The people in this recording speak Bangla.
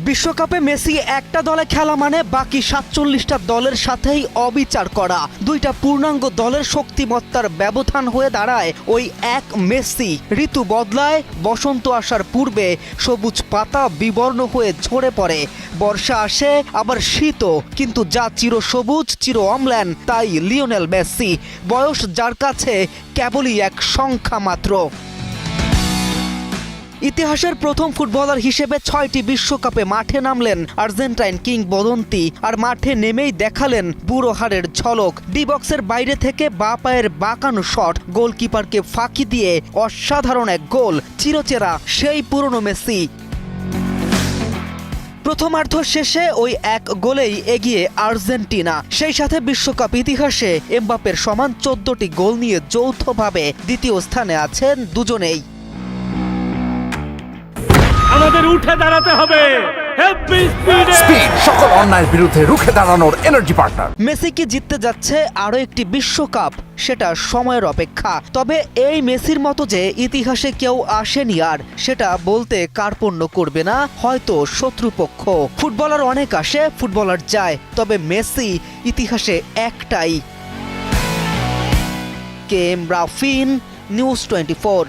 বিশ্বকাপে মেসি একটা দলে খেলা মানে বাকি ৪৭টা দলের সাথেই অবিচার করা। দুইটা পূর্ণাঙ্গ দলের শক্তিমত্তার ব্যবধান হয়ে দাঁড়ায় ওই এক মেসি। ঋতু বদলায়, বসন্ত আসার পূর্বে সবুজ পাতা বিবর্ণ হয়ে ঝরে পড়ে, বর্ষা আসে আবার শীতও, কিন্তু যা চিরসবুজ চির অম্লান তাই লিওনেল মেসি। বয়স যার কাছে কেবলই এক সংখ্যা মাত্র। ইতিহাসের প্রথম ফুটবলার হিসেবে ৬টি বিশ্বকাপে মাঠে নামলেন আর্জেন্টাইন কিংবদন্তি, আর মাঠে নেমেই দেখালেন বুড়ো হাড়ের ঝলক। ডি বক্সের বাইরে থেকে বাঁ পায়ের বাঁকানো শট, গোলকিপারকে ফাঁকি দিয়ে অসাধারণ এক গোল। চিরচেরা সেই পুরনো মেসি। প্রথমার্ধ শেষে ওই এক গোলেই এগিয়ে আর্জেন্টিনা। সেই সাথে বিশ্বকাপ ইতিহাসে এমবাপ্পের সমান ১৪টি গোল নিয়ে যৌথভাবে দ্বিতীয় স্থানে আছেন দুজনেই। আমাদের উঠে দাঁড়াতে হবে। স্পিড, সকল অন্যায়ের বিরুদ্ধে রুখে দাঁড়ানোর এনার্জি পার্টনার। মেসি কি জিততে যাচ্ছে আরও একটি বিশ্বকাপ? সেটা সময়ের অপেক্ষা। তবে এই মেসির মতো যে ইতিহাসে কেউ আসেনি আর, সেটা বলতে কার্পণ্য করবে না হয়তো শত্রুপক্ষ। ফুটবলার অনেক আসে, ফুটবলার যায়, তবে মেসি ইতিহাসে একটাই। কে এম রাফিন, নিউজ 24।